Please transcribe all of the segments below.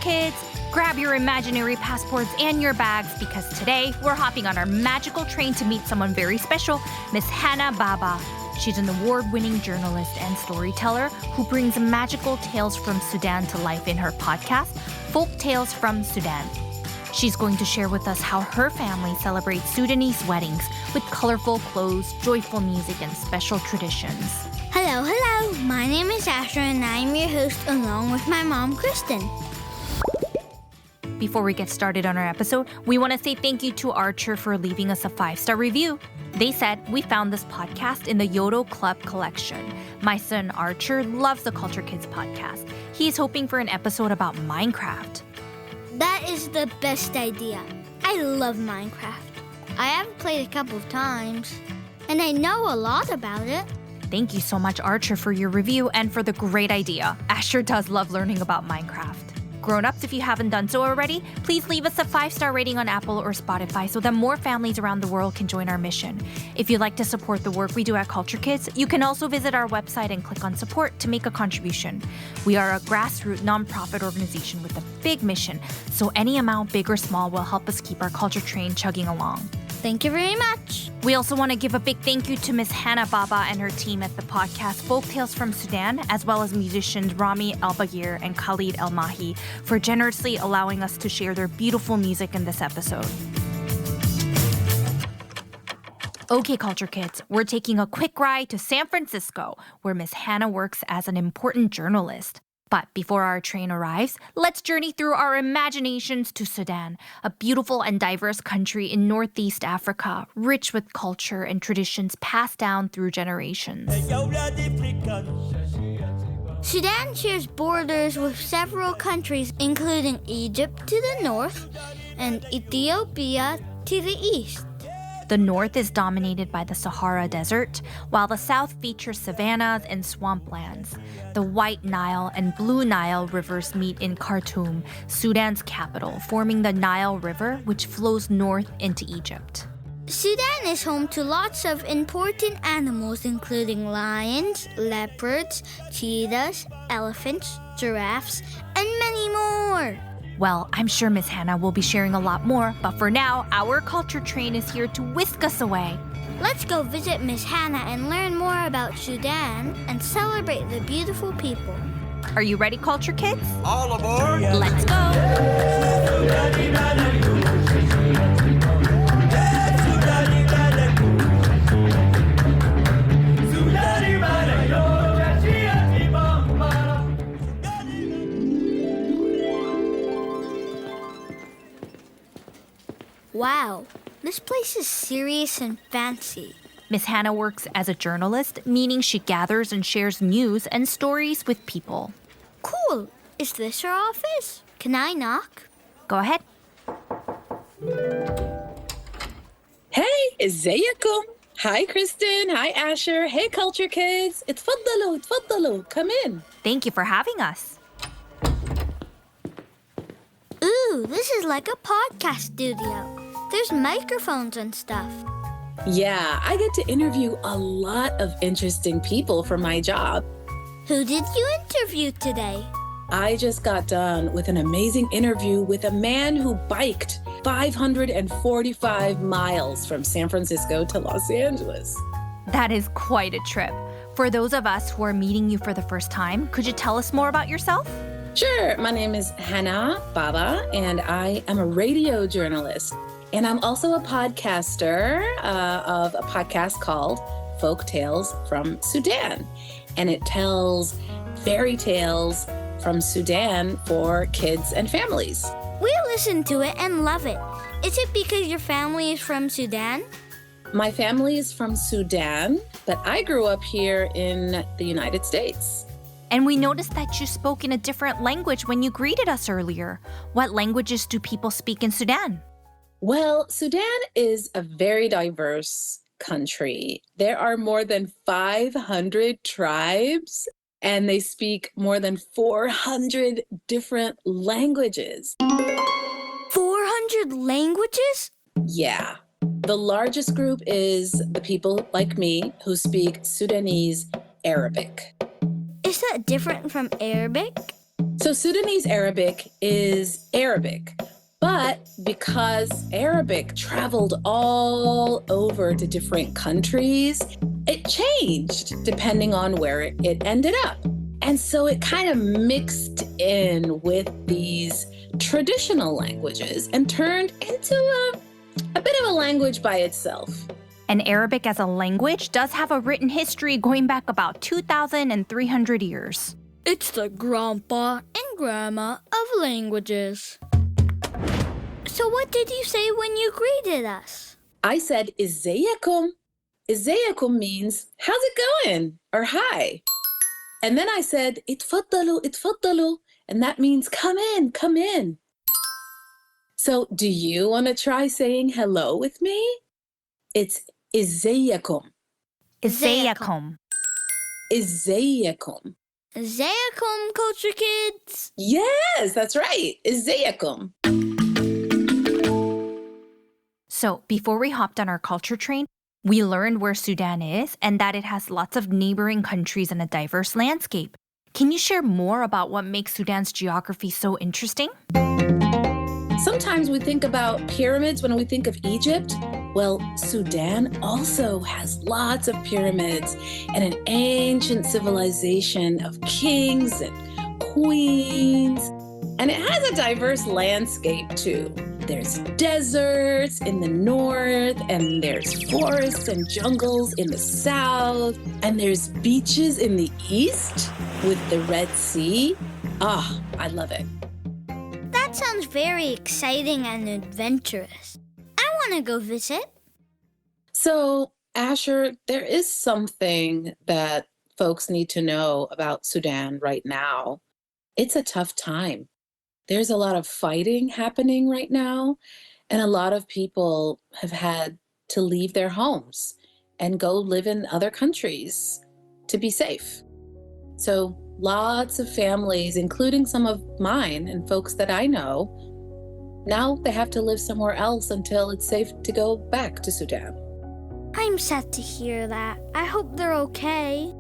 Kids! Grab your imaginary passports and your bags because today we're hopping on our magical train to meet someone very special, Ms Hana Baba. She's an award-winning journalist and storyteller who brings magical tales from Sudan to life in her podcast, Folk Tales from Sudan. She's going to share with us how her family celebrates Sudanese weddings with colorful clothes, joyful music, and special traditions. Hello. My name is Asher and I'm your host along with my mom, Kristen. Before we get started on our episode, we want to say thank you to Archer for leaving us a 5-star review. They said, we found this podcast in the Yodel Club collection. My son Archer loves the Culture Kids podcast. He's hoping for an episode about Minecraft. That is the best idea. I love Minecraft. I have played a couple of times, and I know a lot about it. Thank you so much, Archer, for your review and for the great idea. Asher does love learning about Minecraft. Grown-ups, if you haven't done so already, please leave us a 5-star rating on Apple or Spotify so that more families around the world can join our mission. If you'd like to support the work we do at Culture Kids, you can also visit our website and click on support to make a contribution. We are a grassroots nonprofit organization with a big mission, so any amount, big or small, will help us keep our culture train chugging along. Thank you very much. We also want to give a big thank you to Ms Hana Baba and her team at the podcast Folk Tales from Sudan, as well as musicians Rami El-Bagir and Khalid El-Mahi for generously allowing us to share their beautiful music in this episode. Okay, Culture Kids, we're taking a quick ride to San Francisco, where Ms Hana works as an important journalist. But before our train arrives, let's journey through our imaginations to Sudan, a beautiful and diverse country in Northeast Africa, rich with culture and traditions passed down through generations. Sudan shares borders with several countries, including Egypt to the north and Ethiopia to the east. The north is dominated by the Sahara Desert, while the south features savannas and swamplands. The White Nile and Blue Nile rivers meet in Khartoum, Sudan's capital, forming the Nile River, which flows north into Egypt. Sudan is home to lots of important animals, including lions, leopards, cheetahs, elephants, giraffes, and many more. Well, I'm sure Ms Hana will be sharing a lot more, but for now, our culture train is here to whisk us away. Let's go visit Ms Hana and learn more about Sudan and celebrate the beautiful people. Are you ready, Culture Kids? All aboard! Let's go! Wow, this place is serious and fancy. Ms Hana works as a journalist, meaning she gathers and shares news and stories with people. Cool. Is this her office? Can I knock? Go ahead. Hey, it's Zeyacomb. Hi, Kristen. Hi, Asher. Hey, Culture Kids. Tfaddaloo. Come in. Thank you for having us. Ooh, this is like a podcast studio. There's microphones and stuff. Yeah, I get to interview a lot of interesting people for my job. Who did you interview today? I just got done with an amazing interview with a man who biked 545 miles from San Francisco to Los Angeles. That is quite a trip. For those of us who are meeting you for the first time, could you tell us more about yourself? Sure, my name is Hana Baba, and I am a radio journalist. And I'm also a podcaster of a podcast called Folk Tales from Sudan. And it tells fairy tales from Sudan for kids and families. We listen to it and love it. Is it because your family is from Sudan? My family is from Sudan, but I grew up here in the United States. And we noticed that you spoke in a different language when you greeted us earlier. What languages do people speak in Sudan? Well, Sudan is a very diverse country. There are more than 500 tribes, and they speak more than 400 different languages. 400 languages? Yeah. The largest group is the people like me who speak Sudanese Arabic. Is that different from Arabic? So Sudanese Arabic is Arabic, but because Arabic traveled all over to different countries, it changed depending on where it ended up. And so it kind of mixed in with these traditional languages and turned into a bit of a language by itself. And Arabic as a language does have a written history going back about 2,300 years. It's the grandpa and grandma of languages. So what did you say when you greeted us? I said, Zeyacomb. Zeyacomb means, how's it going? Or hi. And then I said, itfaddalu, itfaddalu. And that means, come in, come in. So do you want to try saying hello with me? It's Zeyacomb. Zeyacomb. Zeyacomb. Zeyacomb, culture kids. Yes, that's right. Zeyacomb. So before we hopped on our culture train, we learned where Sudan is and that it has lots of neighboring countries and a diverse landscape. Can you share more about what makes Sudan's geography so interesting? Sometimes we think about pyramids when we think of Egypt. Well, Sudan also has lots of pyramids and an ancient civilization of kings and queens. And it has a diverse landscape too. There's deserts in the north, and there's forests and jungles in the south, and there's beaches in the east with the Red Sea. I love it. That sounds very exciting and adventurous. I want to go visit. So, Asher, there is something that folks need to know about Sudan right now. It's a tough time. There's a lot of fighting happening right now, and a lot of people have had to leave their homes and go live in other countries to be safe. So lots of families, including some of mine and folks that I know, now they have to live somewhere else until it's safe to go back to Sudan. I'm sad to hear that. I hope they're okay.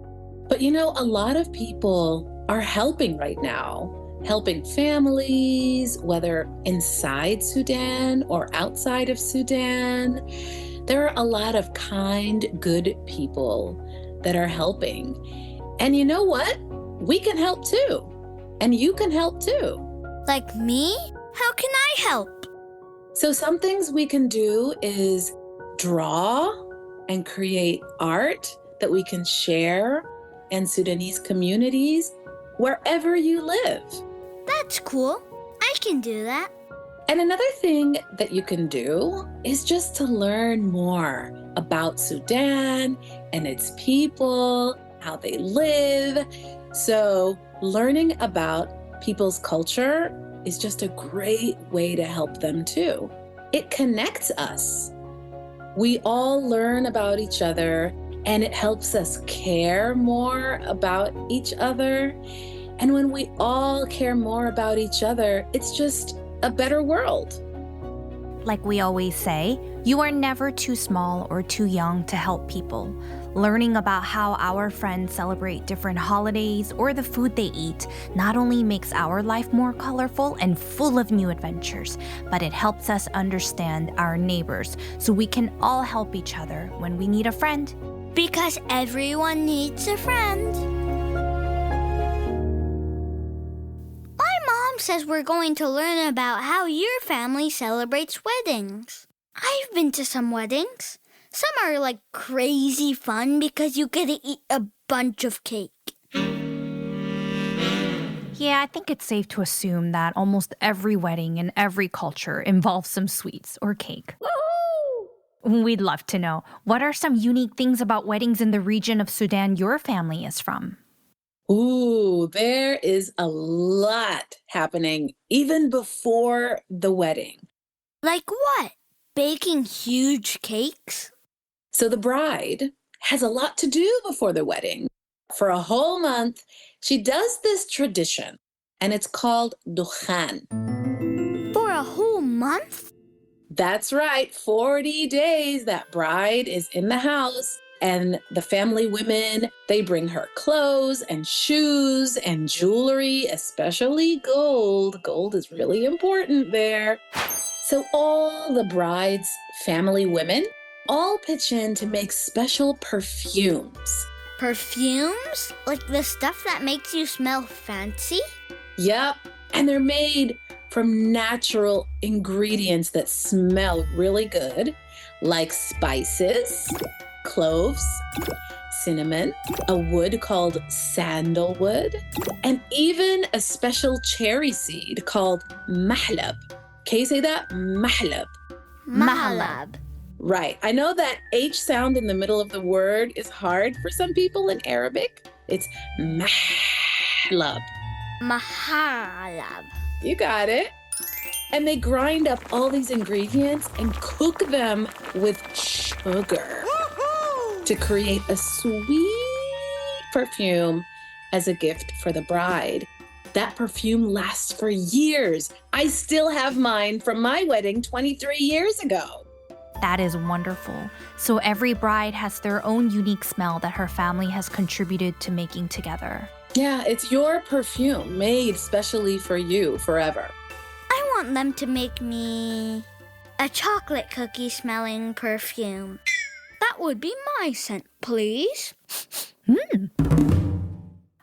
But you know, a lot of people are helping right now. Helping families, whether inside Sudan or outside of Sudan. There are a lot of kind, good people that are helping. And you know what? We can help too. And you can help too. Like me? How can I help? So some things we can do is draw and create art that we can share in Sudanese communities wherever you live. That's cool. I can do that. And another thing that you can do is just to learn more about Sudan and its people, how they live. So learning about people's culture is just a great way to help them too. It connects us. We all learn about each other, and it helps us care more about each other. And when we all care more about each other, it's just a better world. Like we always say, you are never too small or too young to help people. Learning about how our friends celebrate different holidays or the food they eat not only makes our life more colorful and full of new adventures, but it helps us understand our neighbors so we can all help each other when we need a friend. Because everyone needs a friend. Says we're going to learn about how your family celebrates weddings. I've been to some weddings. Some are like crazy fun because you get to eat a bunch of cake. Yeah, I think it's safe to assume that almost every wedding in every culture involves some sweets or cake. Woo! We'd love to know, what are some unique things about weddings in the region of Sudan your family is from? Ooh, there is a lot happening even before the wedding. Like what? Baking huge cakes? So the bride has a lot to do before the wedding. For a whole month, she does this tradition, and it's called dukhan. For a whole month? That's right, 40 days that bride is in the house And the family women, they bring her clothes and shoes and jewelry, especially gold. Gold is really important there. So all the bride's family women all pitch in to make special perfumes. Perfumes? Like the stuff that makes you smell fancy? Yep, and they're made from natural ingredients that smell really good, like spices, cloves, cinnamon, a wood called sandalwood, and even a special cherry seed called mahlab. Can you say that? Mahlab. Mahlab. Right. I know that H sound in the middle of the word is hard for some people in Arabic. It's mahlab. Mahlab. You got it. And they grind up all these ingredients and cook them with sugar to create a sweet perfume as a gift for the bride. That perfume lasts for years. I still have mine from my wedding 23 years ago. That is wonderful. So every bride has their own unique smell that her family has contributed to making together. Yeah, it's your perfume made specially for you forever. I want them to make me a chocolate cookie smelling perfume. That would be my scent, please.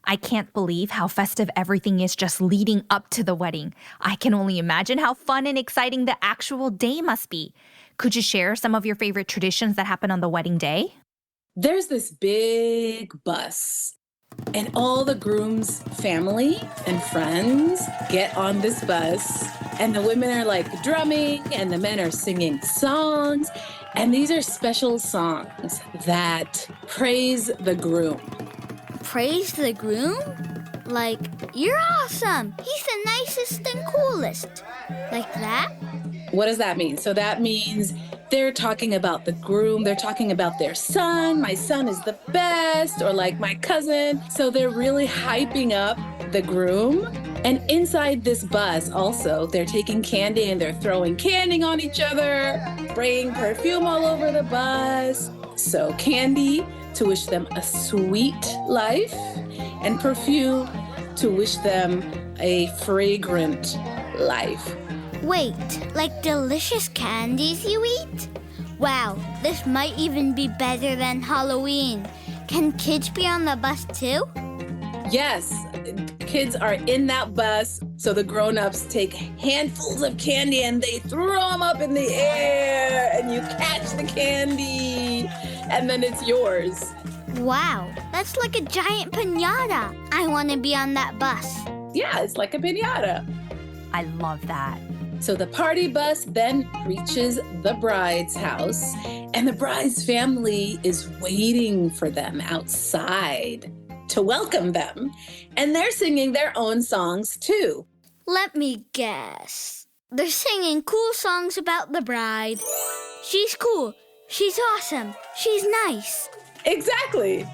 I can't believe how festive everything is just leading up to the wedding. I can only imagine how fun and exciting the actual day must be. Could you share some of your favorite traditions that happen on the wedding day? There's this big bus, and all the groom's family and friends get on this bus, and the women are like drumming, and the men are singing songs. And these are special songs that praise the groom. Praise the groom? Like, you're awesome. He's the nicest and coolest. Like that? What does that mean? So that means they're talking about the groom. They're talking about their son. My son is the best, or like my cousin. So they're really hyping up the groom. And inside this bus also, they're taking candy and they're throwing candy on each other, spraying perfume all over the bus. So candy to wish them a sweet life, and perfume to wish them a fragrant life. Wait, like delicious candies you eat? Wow, this might even be better than Halloween. Can kids be on the bus too? Yes, kids are in that bus. So the grown-ups take handfuls of candy and they throw them up in the air, and you catch the candy, and then it's yours. Wow, that's like a giant piñata. I want to be on that bus. Yeah, it's like a piñata. I love that. So the party bus then reaches the bride's house, and the bride's family is waiting for them outside to welcome them. And they're singing their own songs too. Let me guess. They're singing cool songs about the bride. She's cool. She's awesome. She's nice. Exactly.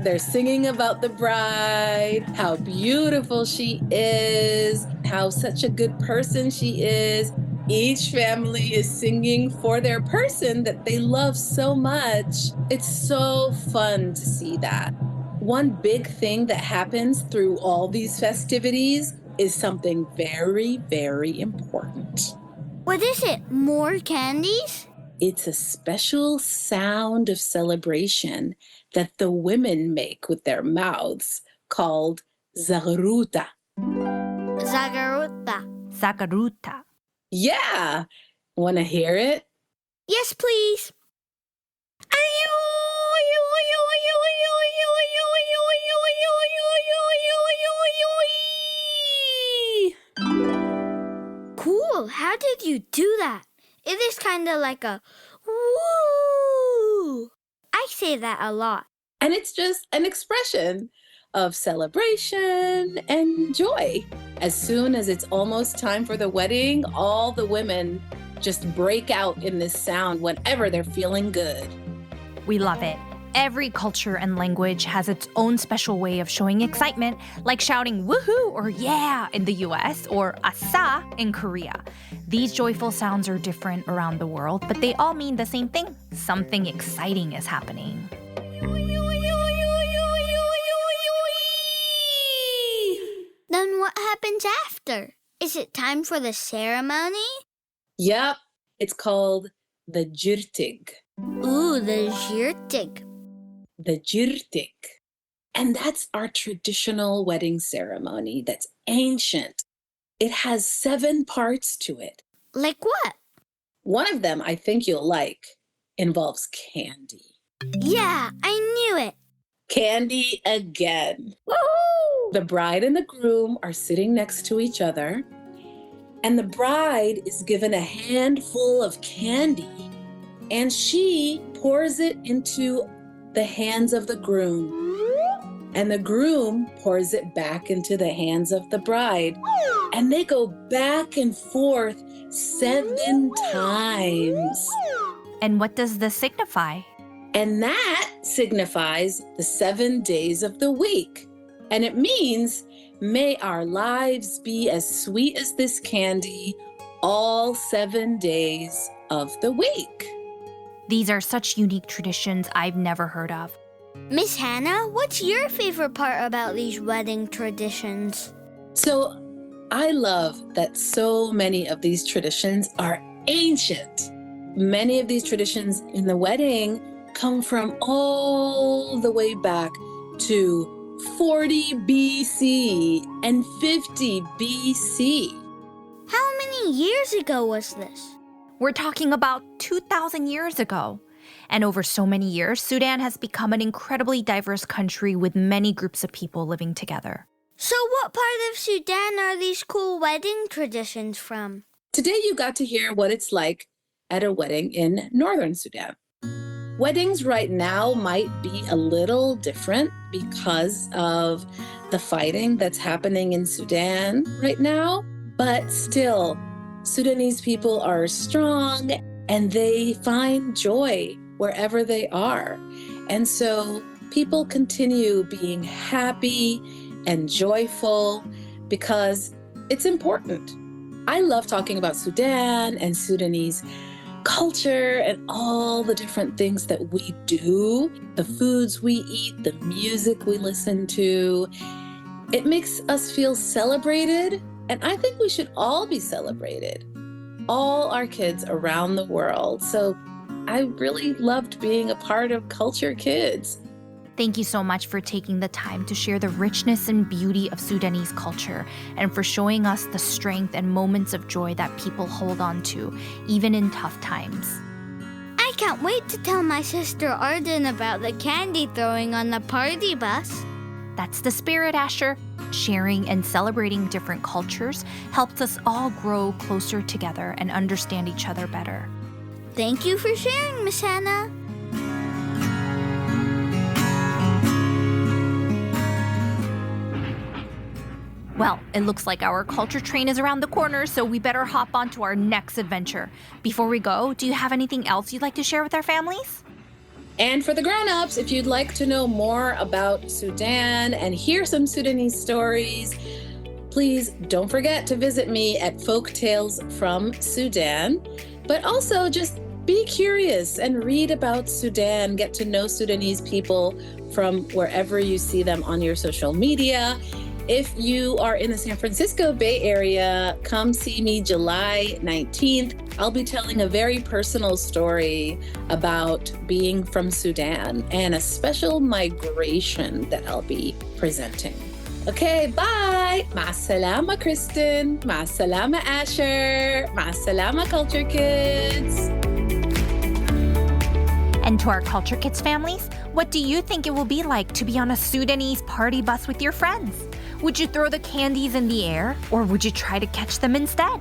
They're singing about the bride, how beautiful she is, how such a good person she is. Each family is singing for their person that they love so much. It's so fun to see that. One big thing that happens through all these festivities is something very, very important. What is it? More candies? It's a special sound of celebration that the women make with their mouths called Zagaroota. Zagaroota. Zagaroota. Yeah! Want to hear it? Yes, please. Cool. How did you do that? It is kind of like a woo. I say that a lot. And it's just an expression of celebration and joy. As soon as it's almost time for the wedding, all the women just break out in this sound whenever they're feeling good. We love it. Every culture and language has its own special way of showing excitement, like shouting woohoo or yeah in the US or asa in Korea. These joyful sounds are different around the world, but they all mean the same thing. Something exciting is happening. after. Is it time for the ceremony? Yep, it's called the Jirtig. Ooh, the Jirtig. The Jirtig. And that's our traditional wedding ceremony that's ancient. It has 7 parts to it. Like what? One of them I think you'll like involves candy. Yeah, I knew it. Candy again. Woohoo! The bride and the groom are sitting next to each other, and the bride is given a handful of candy, and she pours it into the hands of the groom. And the groom pours it back into the hands of the bride. And they go back and forth 7 times. And what does this signify? And that signifies the 7 days of the week. And it means, may our lives be as sweet as this candy all 7 days of the week. These are such unique traditions I've never heard of. Ms Hana, what's your favorite part about these wedding traditions? So I love that so many of these traditions are ancient. Many of these traditions in the wedding come from all the way back to 40 BC and 50 BC. How many years ago was this? We're talking about 2,000 years ago. And over so many years, Sudan has become an incredibly diverse country with many groups of people living together. So what part of Sudan are these cool wedding traditions from? Today you got to hear what it's like at a wedding in northern Sudan. Weddings right now might be a little different because of the fighting that's happening in Sudan right now, but still, Sudanese people are strong and they find joy wherever they are. And so people continue being happy and joyful because it's important. I love talking about Sudan and Sudanese culture and all the different things that we do, the foods we eat, the music we listen to. It makes us feel celebrated, and I think we should all be celebrated. All our kids around the world. So I really loved being a part of Culture Kids. Thank you so much for taking the time to share the richness and beauty of Sudanese culture and for showing us the strength and moments of joy that people hold on to, even in tough times. I can't wait to tell my sister Arden about the candy throwing on the party bus. That's the spirit, Asher. Sharing and celebrating different cultures helps us all grow closer together and understand each other better. Thank you for sharing, Ms Hana. Well, it looks like our culture train is around the corner, so we better hop on to our next adventure. Before we go, do you have anything else you'd like to share with our families? And for the grown-ups, if you'd like to know more about Sudan and hear some Sudanese stories, please don't forget to visit me at Folktales from Sudan. But also just be curious and read about Sudan, get to know Sudanese people from wherever you see them on your social media. If you are in the San Francisco Bay Area, come see me July 19th. I'll be telling a very personal story about being from Sudan and a special migration that I'll be presenting. Okay, bye. Ma salama, Kristen. Ma salama, Asher. Ma salama, Culture Kids. And to our Culture Kids families, what do you think it will be like to be on a Sudanese party bus with your friends? Would you throw the candies in the air, or would you try to catch them instead?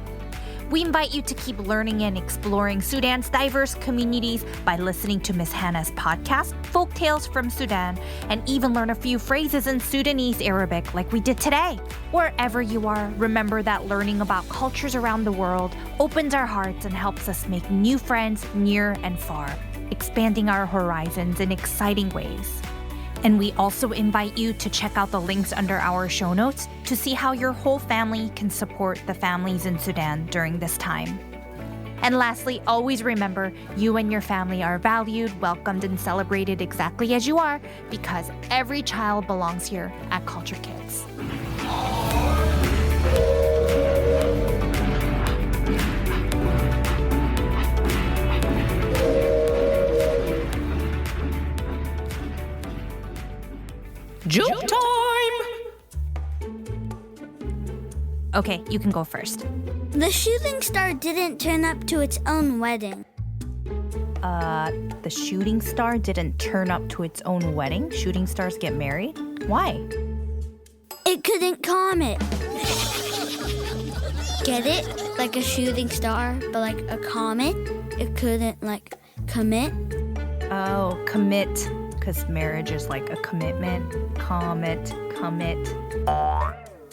We invite you to keep learning and exploring Sudan's diverse communities by listening to Ms Hana's podcast, Folktales from Sudan, and even learn a few phrases in Sudanese Arabic like we did today. Wherever you are, remember that learning about cultures around the world opens our hearts and helps us make new friends near and far, expanding our horizons in exciting ways. And we also invite you to check out the links under our show notes to see how your whole family can support the families in Sudan during this time. And lastly, always remember, you and your family are valued, welcomed, and celebrated exactly as you are, because every child belongs here at Culture Kids. Joke time! Okay, you can go first. The shooting star didn't turn up to its own wedding. The shooting star didn't turn up to its own wedding? Shooting stars get married? Why? It couldn't comet. Get it? Like a shooting star, but like a comet. It couldn't like commit. Oh, commit. Because marriage is like a commitment. Commit.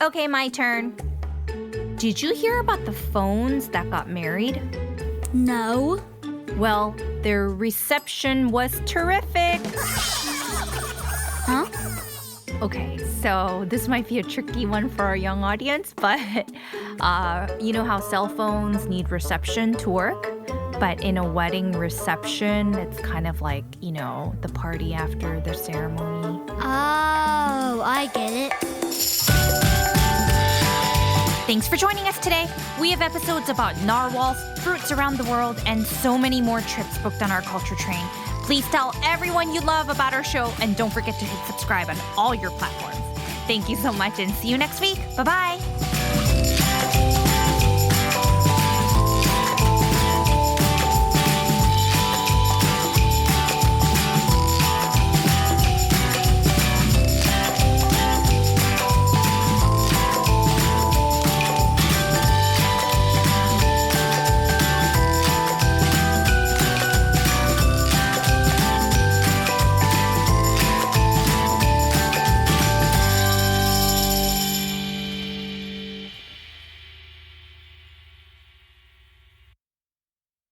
Okay, my turn. Did you hear about the phones that got married? No. Well, their reception was terrific. Huh? Okay, so this might be a tricky one for our young audience, but you know how cell phones need reception to work? But in a wedding reception, it's kind of like, you know, the party after the ceremony. Oh, I get it. Thanks for joining us today. We have episodes about narwhals, fruits around the world, and so many more trips booked on our culture train. Please tell everyone you love about our show, and don't forget to hit subscribe on all your platforms. Thank you so much, and see you next week. Bye-bye.